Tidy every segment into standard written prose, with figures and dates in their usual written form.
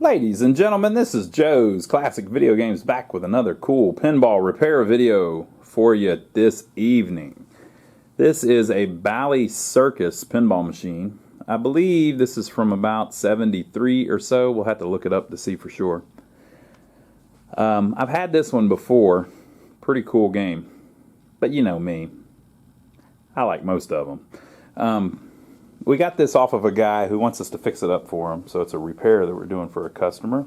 Ladies and gentlemen, this is Joe's Classic Video Games back with another cool pinball repair video for you this evening. This is a Bally Circus pinball machine. I believe this is from about 73 or so. We'll have to look it up to see for sure. I've had this one before. Pretty cool game. But you know me. I like most of them. We got this off of a guy who wants us to fix it up for him, so it's a repair that we're doing for a customer.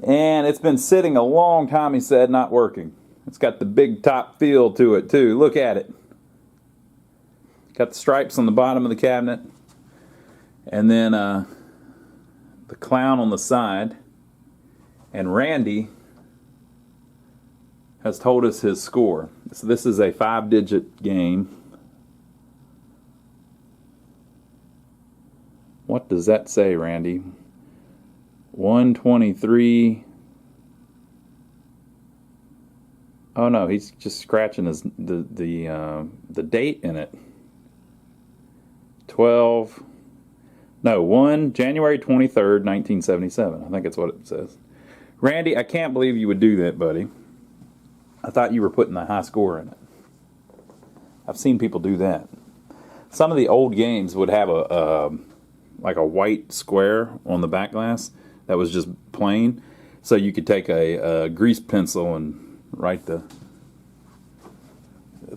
And it's been sitting a long time, he said, not working. It's got the big top feel to it too. Look at it. Got the stripes on the bottom of the cabinet, and then the clown on the side. And Randy has told us his score. So this is a 5-digit game. What does that say, Randy? 123. Oh no, he's just scratching the date in it. 1 January 23rd, 1977. I think that's what it says. Randy, I can't believe you would do that, buddy. I thought you were putting a high score in it. I've seen people do that. Some of the old games would have like a white square on the back glass that was just plain, so you could take a grease pencil and write the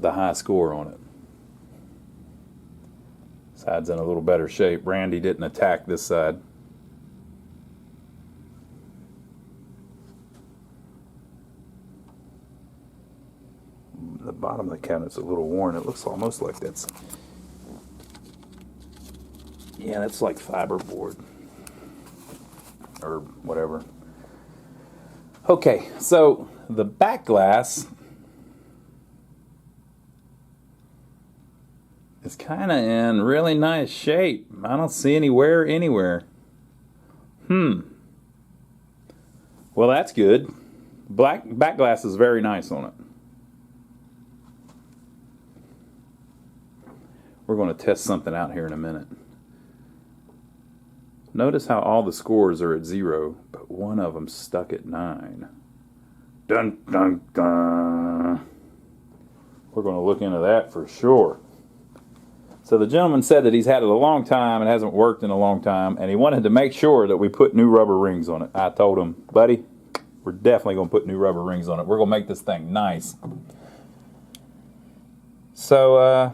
high score on it. Side's in a little better shape. Randy didn't attack this side. The bottom of the cabinet's a little worn. It looks almost like that's... yeah, that's like fiberboard or whatever. Okay, so the back glass is kind of in really nice shape. I don't see any wear anywhere. Well, that's good. Back glass is very nice on it. We're going to test something out here in a minute. Notice how all the scores are at 0, but one of them stuck at 9. Dun dun dun. We're going to look into that for sure. So the gentleman said that he's had it a long time and hasn't worked in a long time, and he wanted to make sure that we put new rubber rings on it. I told him, buddy, we're definitely going to put new rubber rings on it. We're going to make this thing nice. So,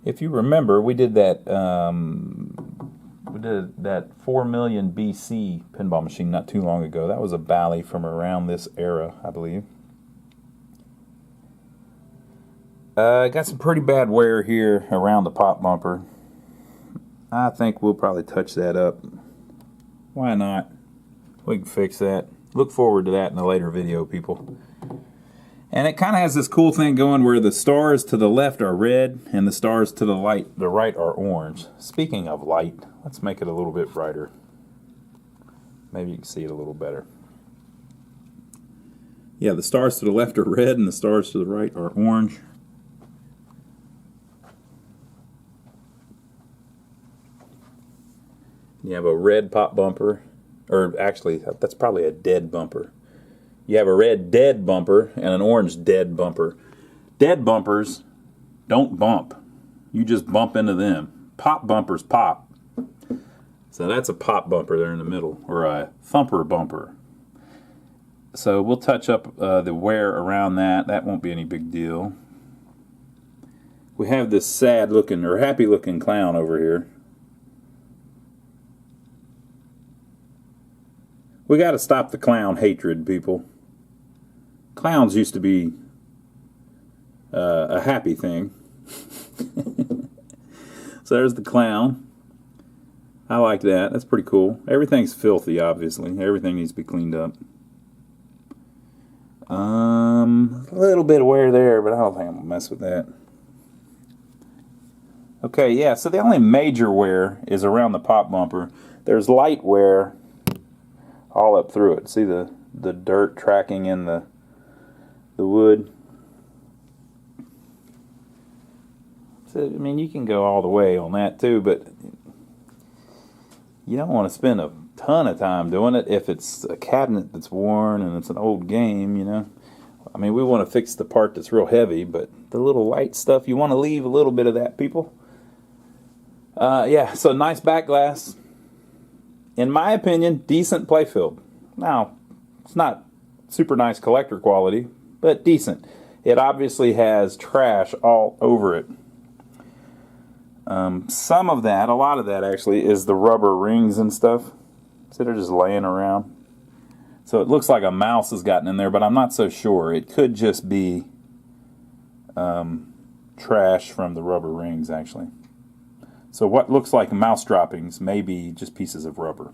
if you remember, we did that 4 million BC pinball machine not too long ago. That was a Bally from around this era, I believe. Got some pretty bad wear here around the pop bumper. I think we'll probably touch that up. Why not? We can fix that. Look forward to that in a later video, people. And it kind of has this cool thing going where the stars to the left are red and the stars to the right are orange. Speaking of light, let's make it a little bit brighter. Maybe you can see it a little better. Yeah, the stars to the left are red and the stars to the right are orange. You have a red pop bumper, or actually, that's probably a dead bumper. You have a red dead bumper and an orange dead bumper. Dead bumpers don't bump. You just bump into them. Pop bumpers pop. So that's a pop bumper there in the middle, or a thumper bumper. So we'll touch up the wear around that. That won't be any big deal. We have this sad looking, or happy looking clown over here. We got to stop the clown hatred, people. Clowns used to be a happy thing. So there's the clown. I like that. That's pretty cool. Everything's filthy, obviously. Everything needs to be cleaned up. A little bit of wear there, but I don't think I'm going to mess with that. Okay, yeah, so the only major wear is around the pop bumper. There's light wear all up through it. See the dirt tracking in the wood? So, I mean, you can go all the way on that too, but you don't want to spend a ton of time doing it if it's a cabinet that's worn and it's an old game, you know. I mean, we want to fix the part that's real heavy, but the little light stuff, you want to leave a little bit of that, people. Yeah, so nice back glass. In my opinion, decent Playfield. Now, it's not super nice collector quality, but decent. It obviously has trash all over it. Some of that, a lot of that actually, is the rubber rings and stuff. So they're just laying around. So it looks like a mouse has gotten in there, but I'm not so sure. It could just be trash from the rubber rings, actually. So what looks like mouse droppings may be just pieces of rubber.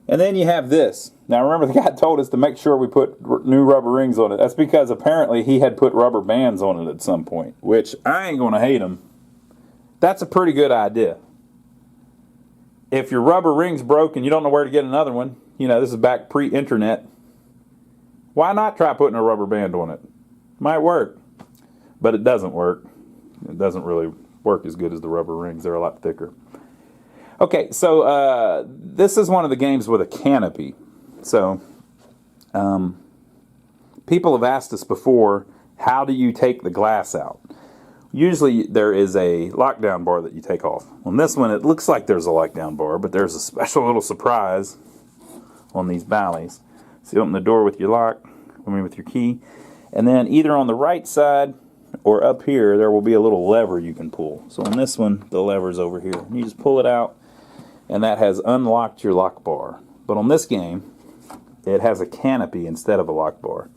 And then you have this. Now remember, the guy told us to make sure we put new rubber rings on it. That's because apparently he had put rubber bands on it at some point, which I ain't going to hate him. That's a pretty good idea. If your rubber ring's broke and you don't know where to get another one, you know, this is back pre-internet, why not try putting a rubber band on it? Might work, but it doesn't work. It doesn't really work as good as the rubber rings. They're a lot thicker. Okay, so this is one of the games with a canopy. So people have asked us before, how do you take the glass out? Usually there is a lockdown bar that you take off. On this one, it looks like there's a lockdown bar, but there's a special little surprise on these Bally's. So you open the door with your with your key, and then either on the right side or up here, there will be a little lever you can pull. So on this one, the lever's over here. You just pull it out, and that has unlocked your lock bar. But on this game, it has a canopy instead of a lock bar,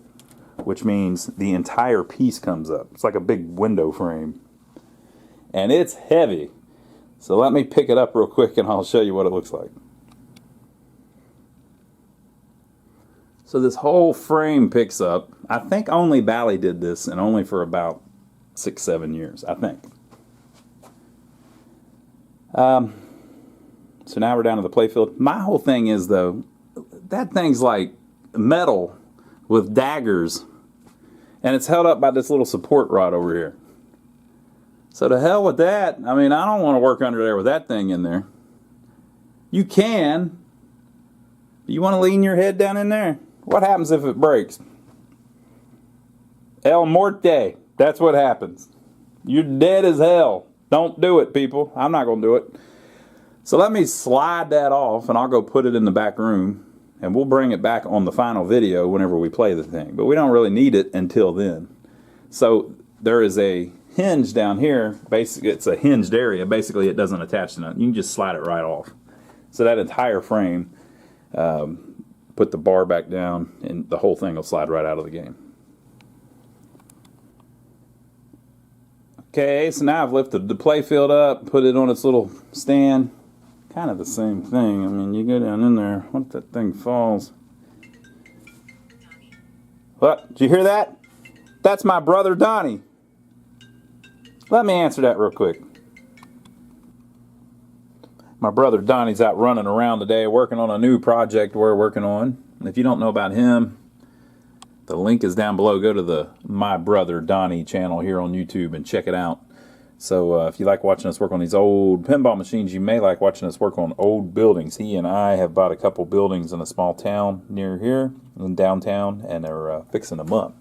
which means the entire piece comes up. It's like a big window frame. And it's heavy. So let me pick it up real quick and I'll show you what it looks like. So this whole frame picks up. I think only Bally did this, and only for about 6-7 years, I think. So now we're down to the Playfield. My whole thing is, though, that thing's like metal with daggers, and it's held up by this little support rod over here. So to hell with that. I mean, I don't want to work under there with that thing in there. You can. You want to lean your head down in there? What happens if it breaks? El Morte. That's what happens. You're dead as hell. Don't do it, people. I'm not going to do it. So let me slide that off, and I'll go put it in the back room, and we'll bring it back on the final video whenever we play the thing. But we don't really need it until then. So there is a hinge down here. Basically, it's a hinged area. Basically, it doesn't attach to nothing. You can just slide it right off. So that entire frame, put the bar back down, and the whole thing will slide right out of the game. Okay, so now I've lifted the Playfield up, put it on its little stand. Kind of the same thing. I mean, you go down in there, once that thing falls. What? Did you hear that? That's my brother Donnie. Let me answer that real quick. My brother Donnie's out running around today working on a new project we're working on. And if you don't know about him, the link is down below. Go to the My Brother Donnie channel here on YouTube and check it out. So if you like watching us work on these old pinball machines, you may like watching us work on old buildings. He and I have bought a couple buildings in a small town near here, in downtown, and they're fixing them up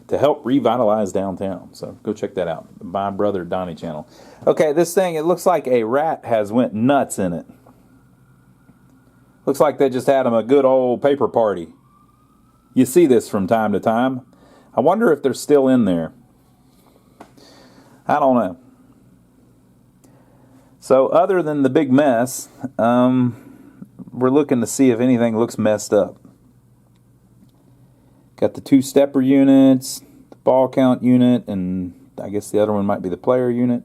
to help revitalize downtown. So go check that out. My Brother Donnie channel. Okay, this thing, it looks like a rat has went nuts in it. Looks like they just had him a good old paper party. You see this from time to time. I wonder if they're still in there. I don't know. So other than the big mess, we're looking to see if anything looks messed up. Got the 2 stepper units, the ball count unit, and I guess the other one might be the player unit.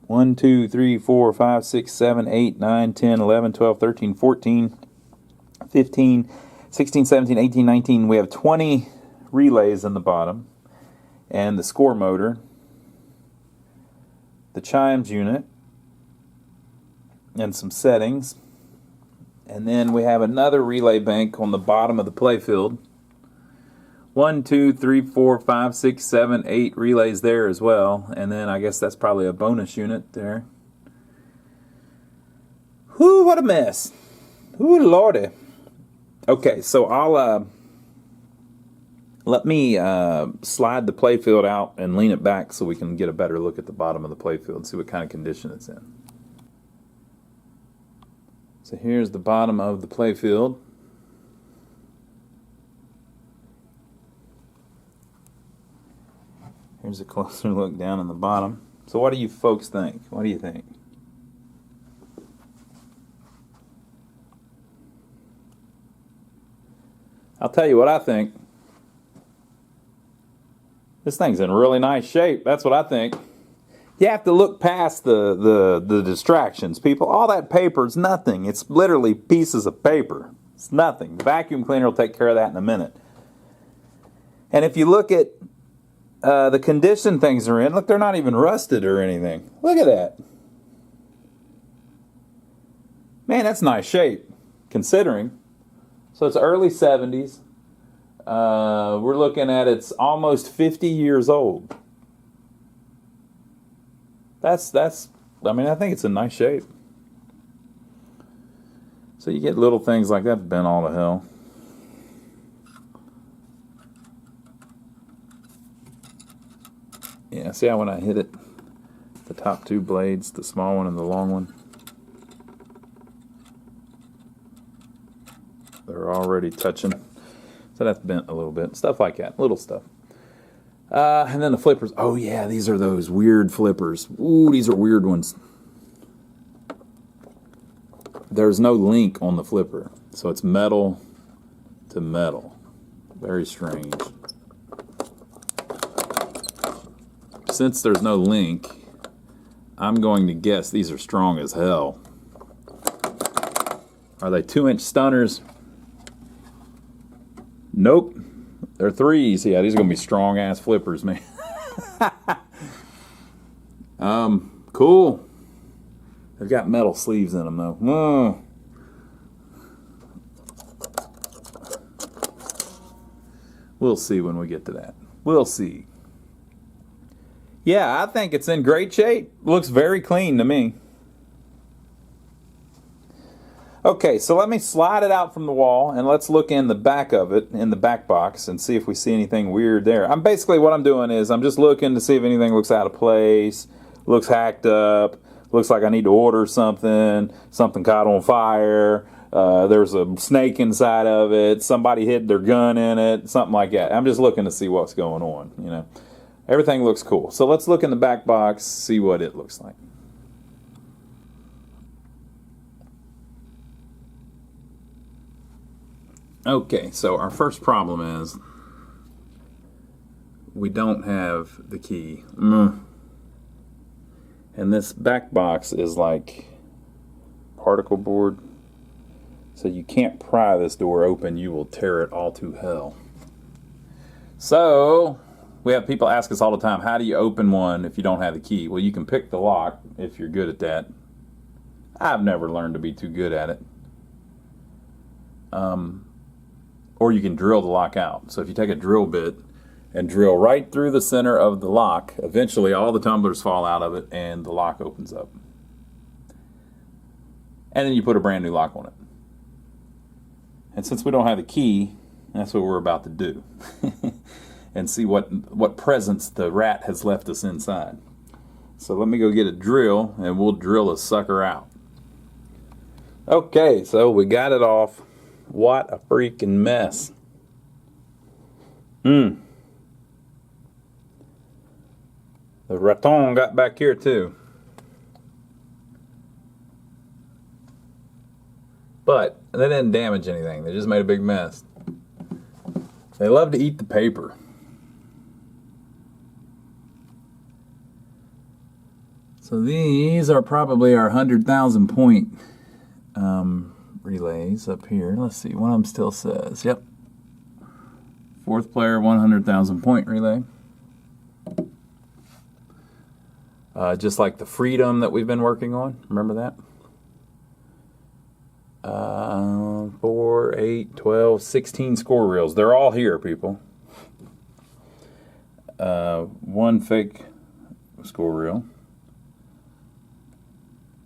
1, 2, 3, 4, 5, 6, 7, 8, 9, 10, 11, 12, 13, 14, 15, 16, 17, 18, 19. We have 20 relays in the bottom. And the score motor. The chimes unit. And some settings. And then we have another relay bank on the bottom of the Playfield 1, 2, 3, 4, 5, 6, 7, 8 relays there as well. And then I guess that's probably a bonus unit there. Whew, what a mess. Ooh, lordy. Okay, so I'll let me slide the playfield out and lean it back so we can get a better look at the bottom of the playfield and see what kind of condition it's in. So here's the bottom of the playfield. Here's a closer look down in the bottom. So what do you folks think? What do you think? I'll tell you what I think. This thing's in really nice shape. That's what I think. You have to look past the distractions, people. All that paper's nothing. It's literally pieces of paper. It's nothing. The vacuum cleaner will take care of that in a minute. And if you look at the condition things are in, look, they're not even rusted or anything. Look at that. Man, that's nice shape, considering. So it's early 70s. We're looking at it's almost 50 years old. I mean, I think it's in nice shape. So you get little things like that bent all to hell. Yeah, see how when I hit it, the top two blades, the small one and the long one, they're already touching. So that's bent a little bit. Stuff like that, little stuff. And then the flippers. Oh yeah, these are those weird flippers. Ooh, these are weird ones. There's no link on the flipper, so it's metal to metal. Very strange. Since there's no link, I'm going to guess these are strong as hell. Are they 2-inch stunners? Nope. They're 3s. Yeah, these are going to be strong ass flippers, man. Cool. They've got metal sleeves in them though. We'll see when we get to that. We'll see. Yeah, I think it's in great shape. Looks very clean to me. Okay, so let me slide it out from the wall and let's look in the back of it, in the back box, and see if we see anything weird there. What I'm doing is I'm just looking to see if anything looks out of place, looks hacked up, looks like I need to order something caught on fire, there's a snake inside of it, somebody hid their gun in it, something like that. I'm just looking to see what's going on, you know. Everything looks cool. So let's look in the back box, see what it looks like. Okay, so our first problem is we don't have the key. And this back box is like particle board, so you can't pry this door open. You will tear it all to hell. So we have people ask us all the time, how do you open one if you don't have the key? Well, you can pick the lock if you're good at that. I've never learned to be too good at it. Or you can drill the lock out. So if you take a drill bit and drill right through the center of the lock, eventually all the tumblers fall out of it and the lock opens up. And then you put a brand new lock on it. And since we don't have the key, that's what we're about to do. And see what presents the rat has left us inside. So let me go get a drill and we'll drill a sucker out. Okay, so we got it off. What a freaking mess. The raton got back here too. But they didn't damage anything. They just made a big mess. They love to eat the paper. So these are probably our 100,000 point relays up here. Let's see, one of them still says, yep, fourth player 100,000 point relay. Just like the Freedom that we've been working on. Remember that? 4, 8, 12, 16 score reels. They're all here, people. one fake score reel,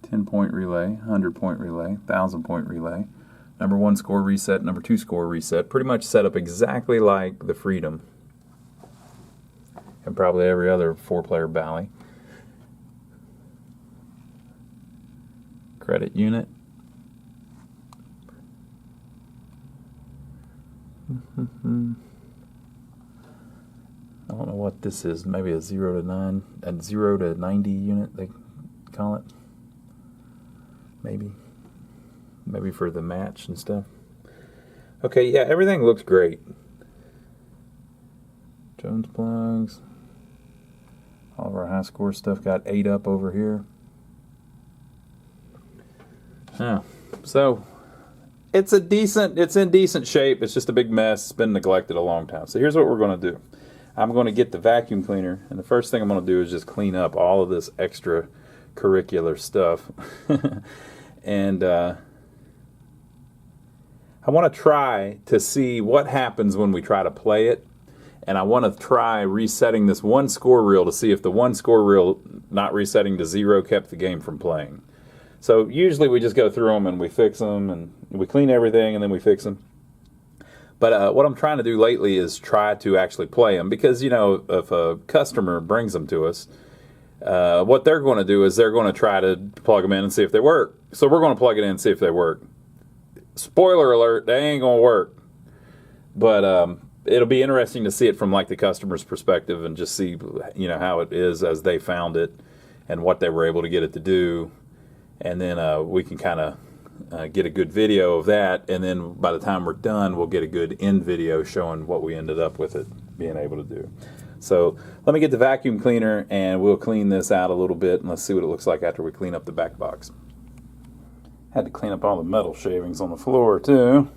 10-point relay, 100-point relay, 1,000-point relay, number 1 score reset, number 2 score reset, pretty much set up exactly like the Freedom and probably every other 4-player Bally. Credit unit. I don't know what this is. Maybe a 0 to 9, a 0 to 90 unit they call it. Maybe for the match and stuff. Okay, yeah, everything looks great. Jones plugs. All of our high score stuff got 8 up over here. Yeah, so it's in decent shape. It's just a big mess. It's been neglected a long time. So here's what we're going to do. I'm going to get the vacuum cleaner, and the first thing I'm going to do is just clean up all of this extra curricular stuff. And I want to try to see what happens when we try to play it. And I want to try resetting this 1 score reel to see if the 1 score reel not resetting to 0 kept the game from playing. So usually we just go through them and we fix them and we clean everything and then we fix them. But what I'm trying to do lately is try to actually play them, because, you know, if a customer brings them to us, what they're going to do is they're going to try to plug them in and see if they work. So we're going to plug it in and see if they work. Spoiler alert, they ain't going to work. But it'll be interesting to see it from like the customer's perspective and just see, you know, how it is as they found it and what they were able to get it to do. And then we can kind of get a good video of that, and then by the time we're done, we'll get a good end video showing what we ended up with it being able to do. So let me get the vacuum cleaner and we'll clean this out a little bit, and let's see what it looks like after we clean up the back box. Had to clean up all the metal shavings on the floor too.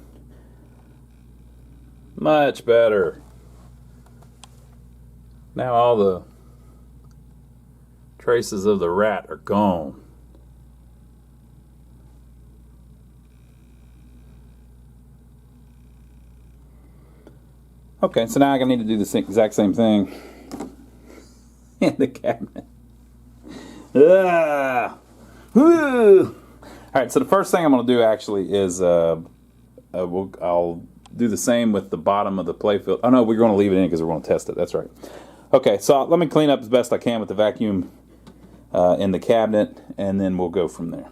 Much better. Now all the traces of the rat are gone. Okay, so now I need to do the exact same thing in the cabinet. Woo! Alright, so the first thing I'm going to do actually is I'll do the same with the bottom of the playfield. Oh no, we're going to leave it in because we're going to test it. That's right. Okay, so let me clean up as best I can with the vacuum in the cabinet, and then we'll go from there.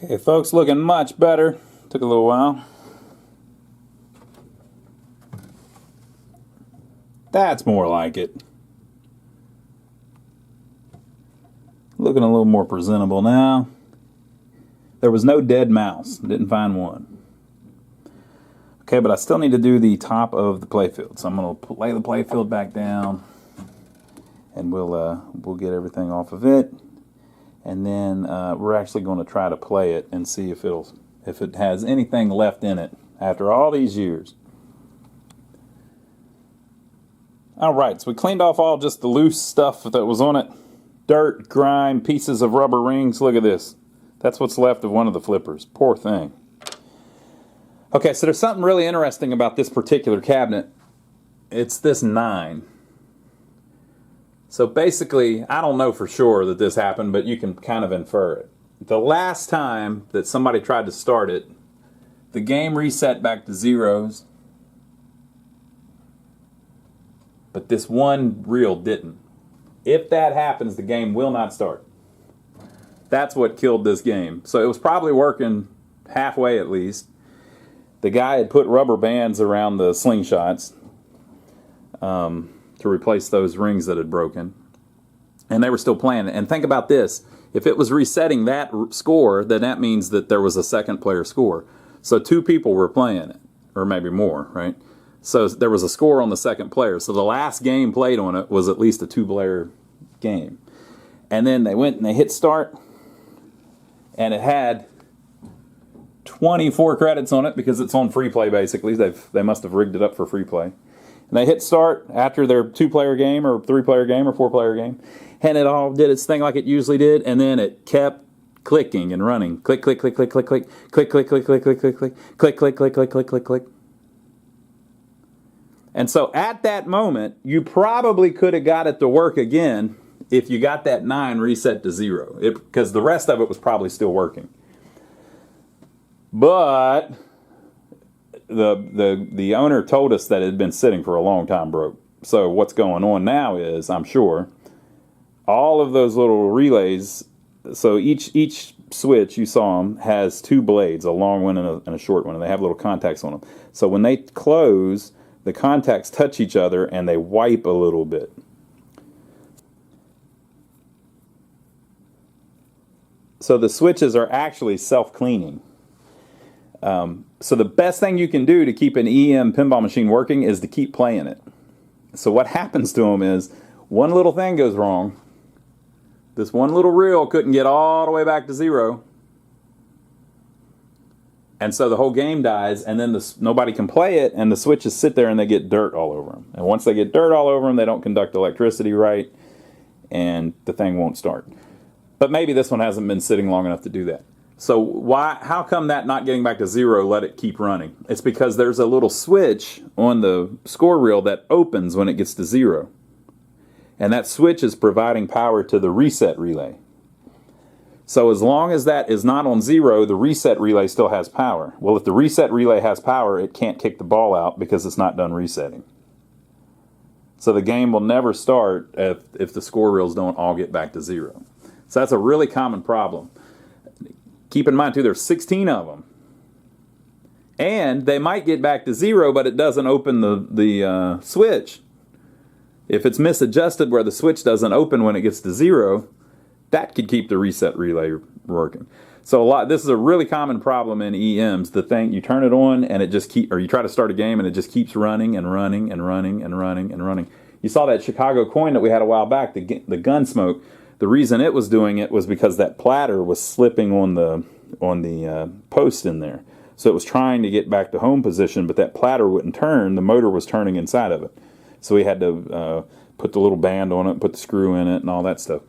Okay, folks, looking much better. Took a little while. That's more like it. Looking a little more presentable now. There was no dead mouse. Didn't find one. Okay, but I still need to do the top of the playfield. So I'm going to lay the playfield back down, and we'll get everything off of it. And then we're actually going to try to play it and see if it has anything left in it after all these years. Alright, so we cleaned off all just the loose stuff that was on it. Dirt, grime, pieces of rubber rings. Look at this. That's what's left of one of the flippers. Poor thing. Okay, so there's something really interesting about this particular cabinet. It's this 9. So basically, I don't know for sure that this happened, but you can kind of infer it. The last time that somebody tried to start it, the game reset back to zeros, but this one reel didn't. If that happens, the game will not start. That's what killed this game. So it was probably working halfway at least. The guy had put rubber bands around the slingshots to replace those rings that had broken. And they were still playing it. And think about this. If it was resetting that score, then that means that there was a second player score. So 2 people were playing it, or maybe more, right? So there was a score on the second player. So the last game played on it was at least a 2-player game. And then they went and they hit start, and it had 24 credits on it because it's on free play basically. They must have rigged it up for free play. And they hit start after their 2-player game or 3-player game or 4-player game, and it all did its thing like it usually did, and then it kept clicking and running. Click, click, click, click, click, click, click, click, click, click, click, click, click, click, click, click, click, click, click, click. And so at that moment, you probably could have got it to work again if you got that 9 reset to 0, because the rest of it was probably still working. But the owner told us that it had been sitting for a long time broke. So what's going on now is, I'm sure, all of those little relays, so each switch, you saw them, has 2 blades, a long one and a short one, and they have little contacts on them. So when they close, the contacts touch each other and they wipe a little bit. So the switches are actually self-cleaning. So the best thing you can do to keep an EM pinball machine working is to keep playing it. So what happens to them is, one little thing goes wrong. This one little reel couldn't get all the way back to 0. And so the whole game dies, and then nobody can play it, and the switches sit there and they get dirt all over them. And once they get dirt all over them, they don't conduct electricity right, and the thing won't start. But maybe this one hasn't been sitting long enough to do that. So how come that not getting back to 0 let it keep running? It's because there's a little switch on the score reel that opens when it gets to 0. And that switch is providing power to the reset relay. So as long as that is not on 0, the reset relay still has power. Well, if the reset relay has power, it can't kick the ball out because it's not done resetting. So the game will never start if the score reels don't all get back to 0. So that's a really common problem. Keep in mind, too, there's 16 of them. And they might get back to 0, but it doesn't open the switch. If it's misadjusted where the switch doesn't open when it gets to 0, that could keep the reset relay working. So this is a really common problem in EMs. The thing, you turn it on and it just or you try to start a game and it just keeps running and running and running and running and running. You saw that Chicago coin that we had a while back, the Gunsmoke. The reason it was doing it was because that platter was slipping on the post in there. So it was trying to get back to home position, but that platter wouldn't turn. The motor was turning inside of it. So we had to put the little band on it, put the screw in it, and all that stuff.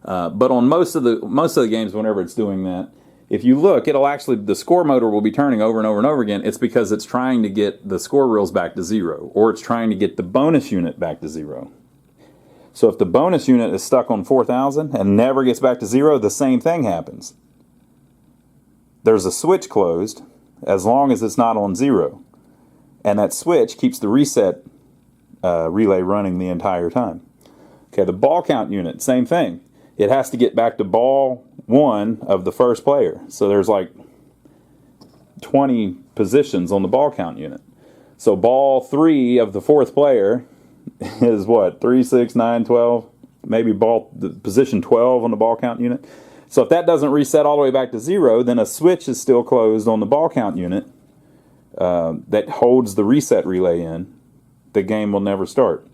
But on most of the games, whenever it's doing that, if you look, the score motor will be turning over and over and over again. It's because it's trying to get the score reels back to 0, or it's trying to get the bonus unit back to 0. So if the bonus unit is stuck on 4000 and never gets back to 0, the same thing happens. There's a switch closed as long as it's not on 0. And that switch keeps the reset relay running the entire time. Okay, the ball count unit, same thing. It has to get back to ball 1 of the first player. So there's like 20 positions on the ball count unit. So ball 3 of the 4th player is what? 3, 6, 9, 12? Maybe position 12 on the ball count unit. So if that doesn't reset all the way back to 0, then a switch is still closed on the ball count unit that holds the reset relay in. The game will never start.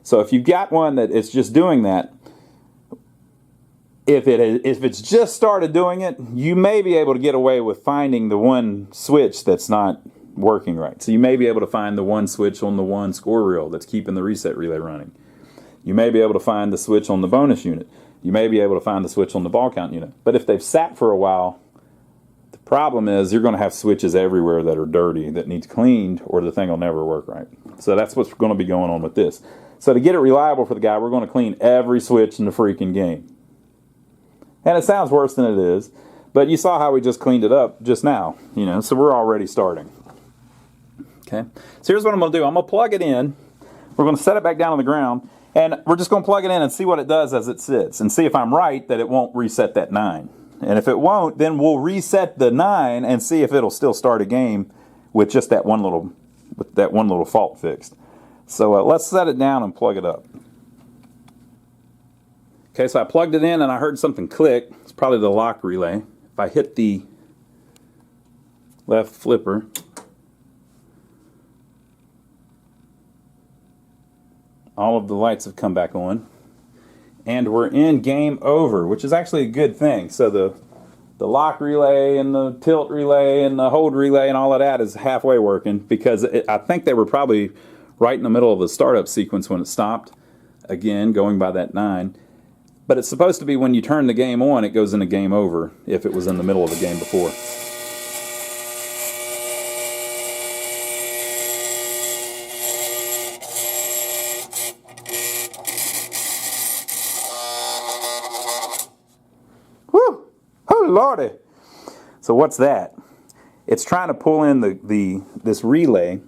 So if you've got one that it's just doing that, if it's just started doing it, you may be able to get away with finding the one switch that's not working right. So you may be able to find the one switch on the one score reel that's keeping the reset relay running. You may be able to find the switch on the bonus unit. You may be able to find the switch on the ball count unit. But if they've sat for a while, the problem is you're going to have switches everywhere that are dirty, that needs cleaned, or the thing will never work right. So that's what's going to be going on with this. So to get it reliable for the guy, we're going to clean every switch in the freaking game. And it sounds worse than it is, but you saw how we just cleaned it up just now, so we're already starting. Okay, so here's what I'm going to do. I'm going to plug it in. We're going to set it back down on the ground, and we're just going to plug it in and see what it does as it sits, and see if I'm right that it won't reset that 9. And if it won't, then we'll reset the 9 and see if it'll still start a game with just that one little fault fixed. So let's set it down and plug it up. Okay, so I plugged it in and I heard something click. It's probably the lock relay. If I hit the left flipper, all of the lights have come back on. And we're in game over, which is actually a good thing. So the lock relay and the tilt relay and the hold relay and all of that is halfway working, because I think they were probably right in the middle of the startup sequence when it stopped. Again, going by that 9. But it's supposed to be when you turn the game on, it goes into game over if it was in the middle of the game before. Whew! Oh lordy! So what's that? It's trying to pull in this relay,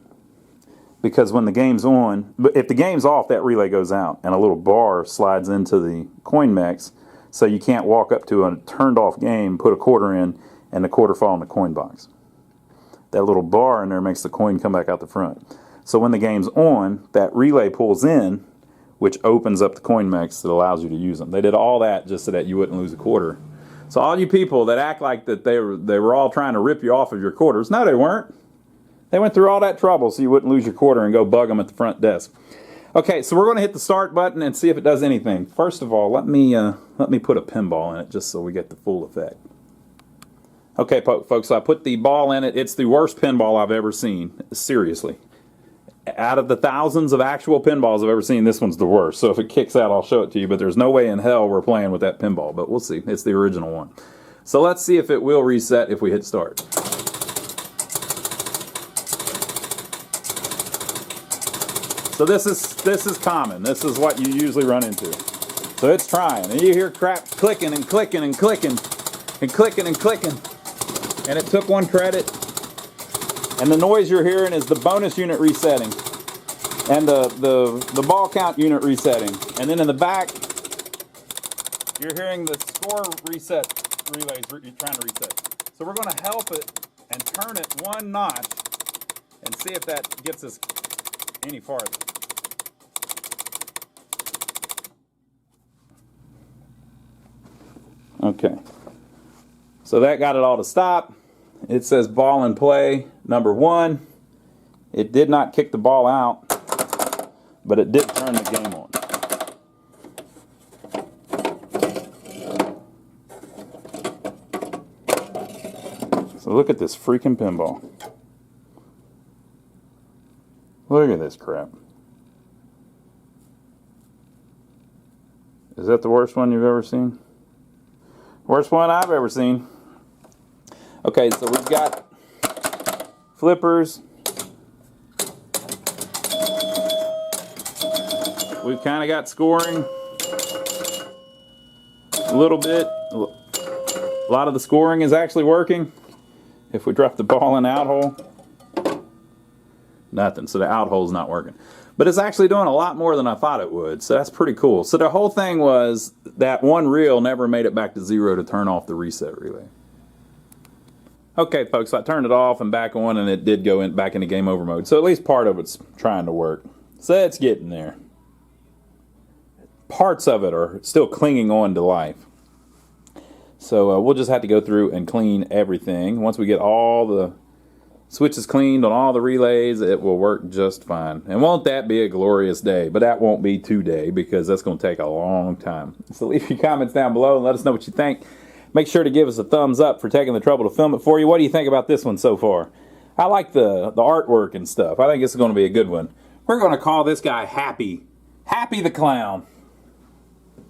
because when the game's on, but if the game's off, that relay goes out and a little bar slides into the coin mechs, so you can't walk up to a turned off game, put a quarter in, and the quarter fall in the coin box. That little bar in there makes the coin come back out the front. So when the game's on, that relay pulls in, which opens up the coin mechs that allows you to use them. They did all that just so that you wouldn't lose a quarter. So all you people that act like that they were all trying to rip you off of your quarters, no, they weren't. They went through all that trouble so you wouldn't lose your quarter and go bug them at the front desk. Okay, so we're going to hit the start button and see if it does anything. First of all, let me put a pinball in it just so we get the full effect. Okay, folks, so I put the ball in it. It's the worst pinball I've ever seen. Seriously. Out of the thousands of actual pinballs I've ever seen, this one's the worst. So if it kicks out, I'll show it to you. But there's no way in hell we're playing with that pinball. But we'll see. It's the original one. So let's see if it will reset if we hit start. So this is common. This is what you usually run into. So it's trying. And you hear crap clicking and clicking and clicking and clicking and clicking. And it took one credit. And the noise you're hearing is the bonus unit resetting, and the ball count unit resetting. And then in the back, you're hearing the score reset relays you're trying to reset. So we're going to help it and turn it one notch and see if that gets us any farther. Okay. So that got it all to stop. It says ball in play number 1. It did not kick the ball out, but it did turn the game on. So look at this freaking pinball. Look at this crap. Is that the worst one you've ever seen? Worst one I've ever seen. Okay, so we've got flippers. We've kind of got scoring. A little bit. A lot of the scoring is actually working. If we drop the ball in the out hole, nothing. So the out hole's not working. But it's actually doing a lot more than I thought it would. So that's pretty cool. So the whole thing was that one reel never made it back to 0 to turn off the reset relay. Okay, folks, so I turned it off and back on, and it did go back into game over mode. So at least part of it's trying to work. So it's getting there. Parts of it are still clinging on to life. So we'll just have to go through and clean everything. Once we get all the switches cleaned on all the relays, it will work just fine. And won't that be a glorious day? But that won't be today, because that's going to take a long time. So leave your comments down below and let us know what you think. Make sure to give us a thumbs up for taking the trouble to film it for you. What do you think about this one so far? I like the artwork and stuff. I think this is going to be a good one. We're going to call this guy Happy. Happy the Clown.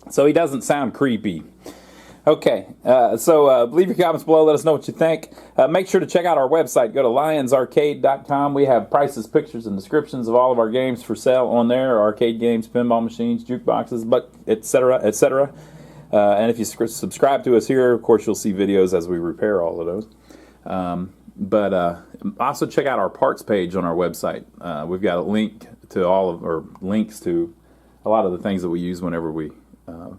So he doesn't sound creepy. Okay, so leave your comments below. Let us know what you think. Make sure to check out our website. Go to lionsarcade.com. We have prices, pictures, and descriptions of all of our games for sale on there. Arcade games, pinball machines, jukeboxes, etc., etc. And if you subscribe to us here, of course, you'll see videos as we repair all of those. But also check out our parts page on our website. We've got a link to links to a lot of the things that we use whenever we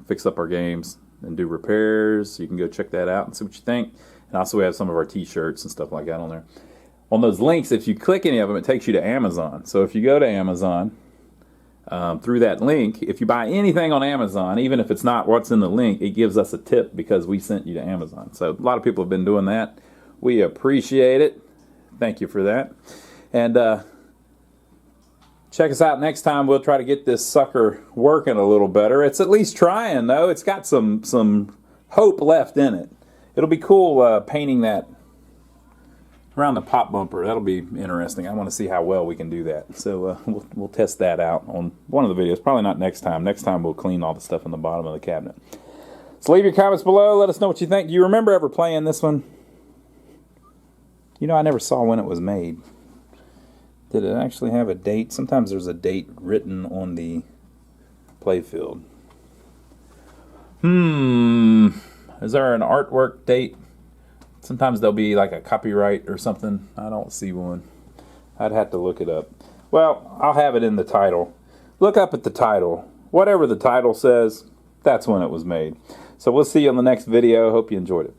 fix up our games and do repairs. So you can go check that out and see what you think. And also we have some of our t-shirts and stuff like that on there. On those links, if you click any of them, it takes you to Amazon. So if you go to Amazon, through that link, if you buy anything on Amazon, even if it's not what's in the link, it gives us a tip because we sent you to Amazon. So a lot of people have been doing that. We appreciate it. Thank you for that. And check us out next time. We'll try to get this sucker working a little better. It's at least trying, though. It's got some hope left in it. It'll be cool painting that around the pop bumper. That'll be interesting. I want to see how well we can do that. So we'll test that out on one of the videos. Probably not next time. Next time we'll clean all the stuff in the bottom of the cabinet. So leave your comments below. Let us know what you think. Do you remember ever playing this one? You know, I never saw when it was made. Did it actually have a date? Sometimes there's a date written on the playfield. Is there an artwork date? Sometimes there'll be like a copyright or something. I don't see one. I'd have to look it up. Well, I'll have it in the title. Look up at the title. Whatever the title says, that's when it was made. So we'll see you on the next video. Hope you enjoyed it.